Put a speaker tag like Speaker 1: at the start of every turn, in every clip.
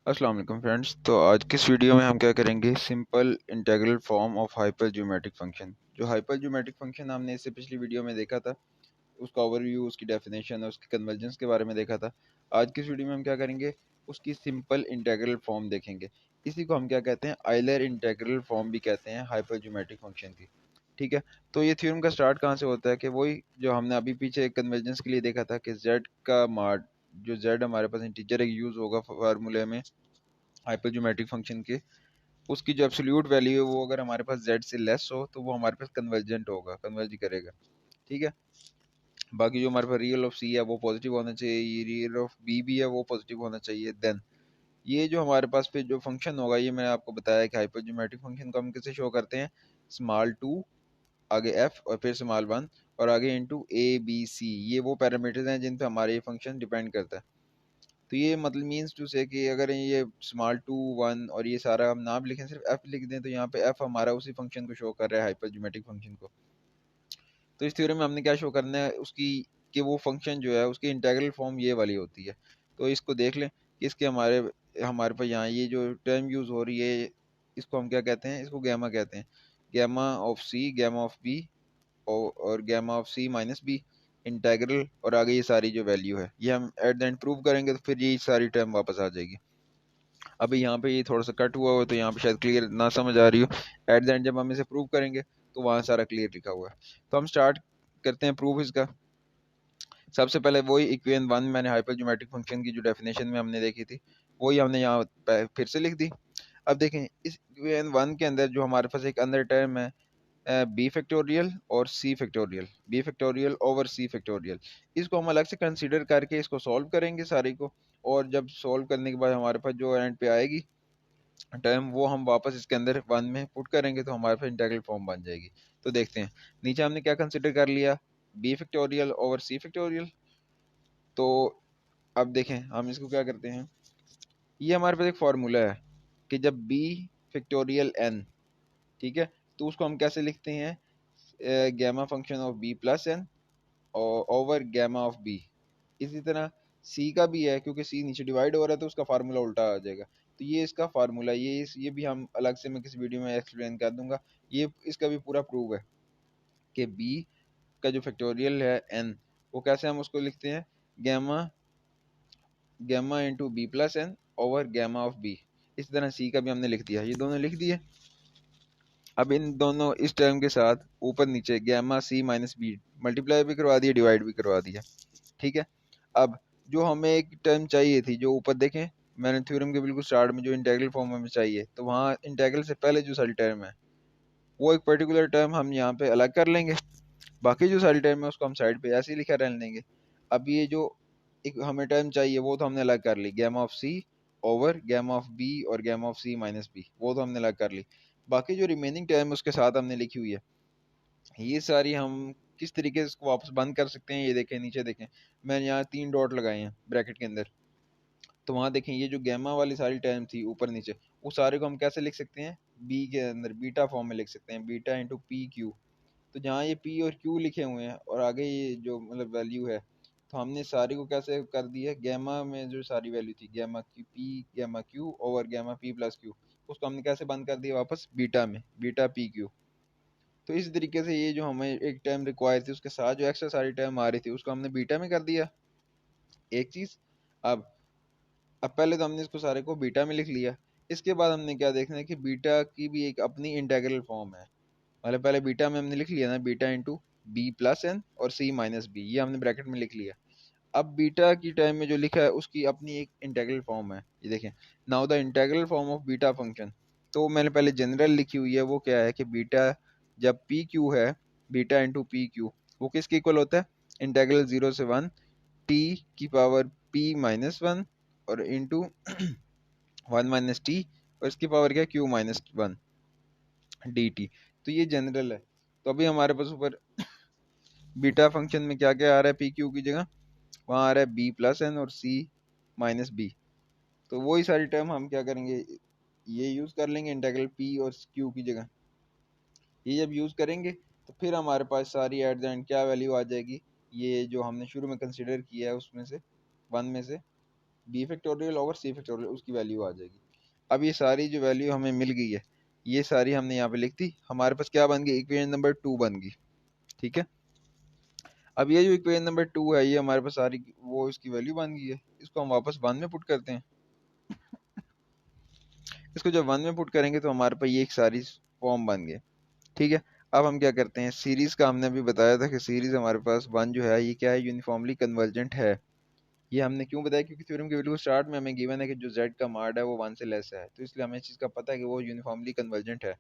Speaker 1: अस्सलाम वालेकुम फ्रेंड्स। तो आज की इस वीडियो में हम क्या करेंगे, simple integral form of hyper geometric function. जो हाइपर ज्योमेट्रिक फंक्शन हमने इससे पिछली वीडियो में देखा था, उसका ओवरव्यू, उसकी डेफिनेशन और उसकी कन्वर्जेंस के बारे में देखा था। आज की इस वीडियो में हम क्या करेंगे, उसकी सिंपल इंटीग्रल फॉर्म देखेंगे। इसी को हम क्या कहते हैं, आइलर इंटीग्रल फॉर्म भी कहते हैं हाइपर ज्योमेट्रिक फंक्शन की। ठीक है। तो ये थ्योरम का स्टार्ट कहाँ से होता है कि वही जो हमने अभी पीछे कन्वर्जेंस के लिए देखा था कि z का माड, जो z हमारे पास इंटीजर एक यूज होगा फार्मूले में हाइपरज्योमेट्रिक फंक्शन के, उसकी जो एब्सोल्यूट वैल्यू है वो अगर हमारे पास z से लेस हो तो वो हमारे पास कन्वर्जेंट होगा, कन्वर्ज करेगा। ठीक है। बाकी जो हमारे पास रियल ऑफ c है वो पॉजिटिव होना चाहिए, रियल ऑफ b भी है वो पॉजिटिव होना चाहिए। देन ये जो हमारे पास पे जो फंक्शन होगा, ये मैंने आपको बताया कि हाइपरज्योमेट्रिक फंक्शन को हम कैसे शो करते हैं, स्मॉल टू, आगे f और फिर स्मॉल वन और आगे इंटू a b c, ये वो पैरामीटर्स हैं जिन पे हमारे ये फंक्शन डिपेंड करता है। तो ये मतलब मीन्स टू से कि अगर ये स्मॉल टू वन और ये सारा हम नाम लिखें, सिर्फ एफ लिख दें, तो यहाँ पे एफ हमारा उसी फंक्शन को शो कर रहा है, हाइपरज्योमेट्रिक फंक्शन को। तो इस थ्योरम में हमने क्या शो करना है उसकी, कि वो फंक्शन जो है उसकी इंटीग्रल फॉर्म ये वाली होती है। तो इसको देख लें कि इसके हमारे हमारे पास यहाँ ये जो टर्म यूज हो रही है, इसको हम क्या कहते हैं, इसको गैमा कहते हैं। Gamma of C, gamma of B और gamma of C minus B integral, और आगे ये सारी जो वैल्यू है ये हम एट द एंड प्रूव करेंगे, तो फिर ये सारी टर्म वापस आ जाएगी। अभी यहाँ पे ये थोड़ा सा कट हुआ हो तो यहाँ पे शायद क्लियर ना समझ आ रही हो। एट द एंड जब हम इसे प्रूव करेंगे तो वहाँ सारा क्लियर लिखा हुआ है। तो हम स्टार्ट करते हैं प्रूफ इसका। सबसे पहले वही इक्वेशन वन, मैंने हाइपर ज्योमेट्रिक फंक्शन की जो डेफिनेशन में हमने देखी थी वही हमने यहाँ फिर से लिख दी। अब देखें इस इक्वेशन वन के अंदर जो हमारे पास एक अंदर टर्म है बी फैक्टोरियल और सी फैक्टोरियल, बी फैक्टोरियल ओवर सी फैक्टोरियल, इसको हम अलग से कंसीडर करके इसको सॉल्व करेंगे सारी को। और जब सॉल्व करने के बाद हमारे पास जो एंड पे आएगी टर्म, वो हम वापस इसके अंदर वन में पुट करेंगे तो हमारे पास इंटीग्रल फॉर्म बन जाएगी। तो देखते हैं नीचे हमने क्या कंसीडर कर लिया, बी फैक्टोरियल ओवर सी फैक्टोरियल। तो अब देखें हम इसको क्या करते हैं, ये हमारे पास एक फार्मूला है कि जब बी फैक्टोरियल एन, ठीक है, तो उसको हम कैसे लिखते हैं, gamma function of B plus N over gamma of B. इसी तरह सी का भी है, क्योंकि सी नीचे डिवाइड हो रहा है तो उसका फार्मूला उल्टा आ जाएगा। तो ये इसका फार्मूला, ये भी हम अलग से मैं किसी वीडियो में एक्सप्लेन कर दूंगा। ये इसका भी पूरा प्रूव है कि बी का जो फैक्टोरियल है एन, वो कैसे हम उसको लिखते हैं, gamma gamma into B plus N over gamma of B. इस तरह सी का भी हमने लिख दिया, ये दोनों लिख दिए। अब इन दोनों इस टर्म के साथ ऊपर नीचे gamma C minus B multiply भी करवा दिया, डिवाइड भी करवा दिया। ठीक है। अब जो हमें एक टर्म चाहिए थी, जो ऊपर देखें मैंने थ्योरम के बिल्कुल स्टार्ट में जो इंटीग्रल फॉर्म हमें चाहिए, तो वहाँ इंटीग्रल से पहले जो सारी टर्म है वो एक पर्टिकुलर टर्म हम यहाँ पे अलग कर लेंगे, बाकी जो सारी टर्म है उसको हम साइड पे ऐसे ही लिखा रहने देंगे। अब ये जो एक हमें टर्म चाहिए वो तो हमने अलग कर ली, gamma of C over gamma of B और gamma of C minus B, वो तो हमने अलग कर ली। बाकी जो रिमेनिंग टर्म है उसके साथ हमने लिखी हुई है, ये सारी हम किस तरीके से इसको वापस बंद कर सकते हैं, ये देखें नीचे देखें, मैंने यहाँ तीन डॉट लगाए हैं ब्रैकेट के अंदर। तो वहाँ देखें ये जो गैमा वाली सारी टर्म थी ऊपर नीचे, वो सारे को हम कैसे लिख सकते हैं, बी के अंदर बीटा फॉर्म में लिख सकते हैं, बीटा इंटू पी क्यू। तो जहाँ ये पी और क्यू लिखे हुए हैं और आगे ये जो मतलब वैल्यू है, तो हमने सारी को कैसे कर दी है, गैमा में जो सारी वैल्यू थी gamma Q P gamma Q over gamma P plus Q, उसको हमने कैसे बंद कर दिया वापस बीटा में, बीटा पी क्यू। तो इस तरीके से ये जो हमें एक टर्म रिक्वायर थी उसके साथ जो एक्स्ट्रा सारी टर्म आ रही थी उसको हमने बीटा में कर दिया, एक चीज। अब अब पहले तो हमने इसको सारे को बीटा में लिख लिया। इसके बाद हमने क्या देखना है कि बीटा की भी एक अपनी इंटीग्रल फॉर्म है। मतलब पहले बीटा में हमने लिख लिया ना, beta into B plus N और सी माइनस बी, ये हमने ब्रैकेट में लिख लिया। अब बीटा की टाइम में जो लिखा है उसकी अपनी एक इंटीग्रल फॉर्म है, ये देखें, now the integral form of beta function. तो मैंने पहले जनरल लिखी हुई है, वो क्या है कि बीटा जब पी क्यू है, बीटा इंटू पी क्यू, वो किसके इक्वल होता है, इंटीग्रल जीरो से वन टी की पावर पी माइनस वन और इंटू वन माइनस टी और इसकी पावर क्या है Q minus one D T. तो ये जनरल है। तो अभी हमारे पास ऊपर बीटा फंक्शन में क्या क्या आ रहा है, पी क्यू की जगह वहाँ आ रहा है बी प्लस एन और सी माइनस बी। तो वही सारी टर्म हम क्या करेंगे, ये यूज कर लेंगे इंटीग्रल पी और क्यू की जगह। ये जब यूज करेंगे तो फिर हमारे पास सारी एट द एंड क्या वैल्यू आ जाएगी, ये जो हमने शुरू में कंसिडर किया है उसमें से वन में से, बी फैक्टोरियल ओवर सी फैक्टोरियल, उसकी वैल्यू आ जाएगी। अब ये सारी जो वैल्यू हमें मिल गई है, ये सारी हमने यहाँ पे लिख दी, हमारे पास क्या बन गई, इक्वेशन नंबर 2 बन गई। ठीक है, अब ये जो इक्वेशन नंबर 2 है, ये हमारे पास सारी वो इसकी वैल्यू बन गई है। इसको हम वापस 1 में पुट करते हैं। इसको जब 1 में पुट करेंगे तो हमारे पास ये एक सारी फॉर्म बन गए। ठीक है, अब हम क्या करते हैं, सीरीज का हमने अभी बताया था कि सीरीज हमारे पास 1 जो है ये क्या है, यूनिफॉर्मली कन्वर्जेंट है। ये हमने क्यों बताया, क्योंकि थ्योरम के बिल्कुल स्टार्ट में हमें गिवन है कि जो z का मॉड है वो 1 से लेस है, तो इसलिए हमें इस चीज़ का पता है कि वो यूनिफॉर्मली कन्वर्जेंट है।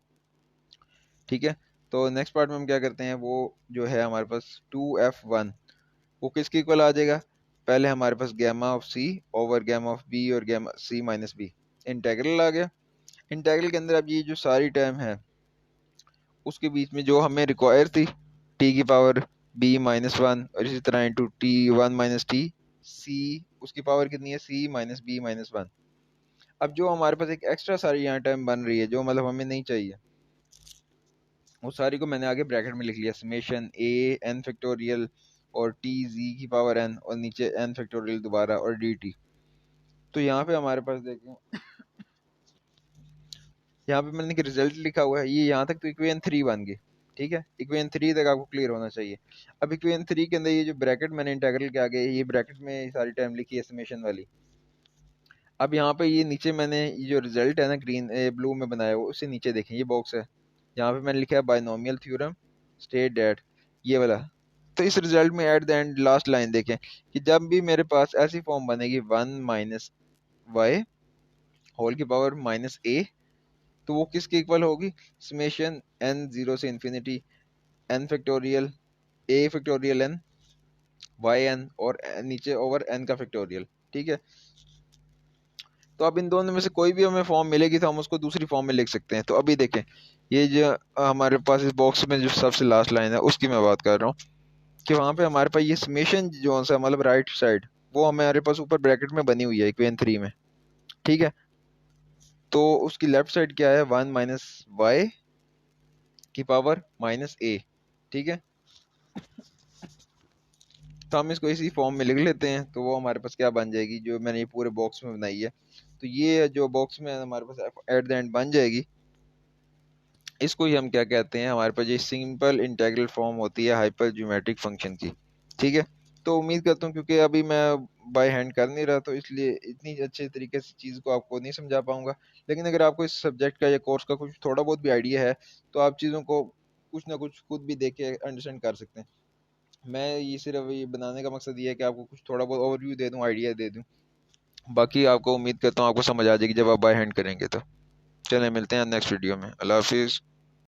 Speaker 1: ठीक है, तो नेक्स्ट पार्ट में हम क्या करते हैं, वो जो है हमारे पास 2f1 वो किसके इक्वल आ जाएगा, पहले हमारे पास gamma of C over gamma of B और gamma C minus B, integral आ गया। इंटेग्रल के अंदर अब ये जो सारी टर्म है उसके बीच में जो हमें रिक्वायर थी, टी की पावर बी माइनस वन और इसी तरह into T one minus T C, उसकी पावर कितनी है, C minus B minus one. अब जो हमारे पास एक एक्स्ट्रा सारी यहाँ टर्म बन रही है जो मतलब हमें नहीं चाहिए, वो सारी को मैंने आगे ब्रैकेट में लिख लिया, समेशन ए एन फैक्टोरियल और टी जी की पावर एन और नीचे एन फैक्टोरियल दोबारा और डी टी। तो यहाँ पे हमारे पास देखें, यहाँ पे मैंने रिजल्ट लिखा हुआ है, ये यहाँ तक तो इक्वेशन 3 बन गई। ठीक है, इक्वेशन 3 तक आपको क्लियर होना चाहिए। अब इक्वेशन 3 के अंदर ये जो ब्रैकेट मैंने इंटीग्रल के आगे ये ब्रैकेट में सारी टर्म लिखी है समेशन वाली। अब यहाँ पे ये नीचे मैंने ये जो रिजल्ट है ना ग्रीन ब्लू में बनाया हुआ, उससे नीचे देखें ये बॉक्स है, यहाँ पे मैंने लिखा है बायनोमियल थ्योरम स्टेट दैट, ये वाला। तो इस रिजल्ट में at the end last line देखें कि जब भी मेरे पास ऐसी फॉर्म बनेगी 1 माइनस वाई होल की पावर माइनस ए, तो वो किसके इक्वल होगी, समेशन एन जीरो से इन्फिनिटी एन फैक्टोरियल ए फैक्टोरियल एन वाई एन और नीचे ओवर एन का फैक्टोरियल। ठीक है, तो अब इन दोनों में से कोई भी हमें फॉर्म मिलेगी तो हम उसको दूसरी फॉर्म में लिख सकते हैं। तो अभी देखें, ये जो हमारे पास इस बॉक्स में जो सबसे लास्ट लाइन है उसकी मैं बात कर रहा हूँ कि वहां पे हमारे पास ये समेशन जो सा मतलब राइट साइड वो हमारे पास ऊपर ब्रैकेट में बनी हुई है इक्वेशन 3 में। ठीक है, तो उसकी लेफ्ट साइड क्या है, 1 माइनस वाई की पावर माइनस ए। ठीक है, तो हम इसको इसी फॉर्म में लिख लेते हैं, तो वो हमारे पास क्या बन जाएगी, जो मैंने ये पूरे बॉक्स में बनाई है, तो ये जो बॉक्स में हमारे पास एट द एंड बन जाएगी, इसको ही हम क्या कहते हैं, हमारे पास ये सिंपल इंटीग्रल फॉर्म होती है हाइपर ज्योमेट्रिक फंक्शन की। ठीक है, तो उम्मीद करता हूँ क्योंकि अभी मैं बाय हैंड कर नहीं रहा तो इसलिए इतनी अच्छे तरीके से चीज़ को आपको नहीं समझा पाऊंगा, लेकिन अगर आपको इस सब्जेक्ट का या कोर्स का कुछ थोड़ा बहुत भी आइडिया है तो आप चीज़ों को कुछ ना कुछ खुद भी देख के अंडरस्टैंड कर सकते हैं। मैं ये सिर्फ ये बनाने का मकसद ये है कि आपको कुछ थोड़ा बहुत ओवरव्यू दे दूं, आइडिया दे दूं, बाकी आपको उम्मीद करता हूँ आपको समझ आ जाएगी जब आप बाय हैंड करेंगे। तो चलें मिलते हैं नेक्स्ट वीडियो में, अल्लाह हाफिज़।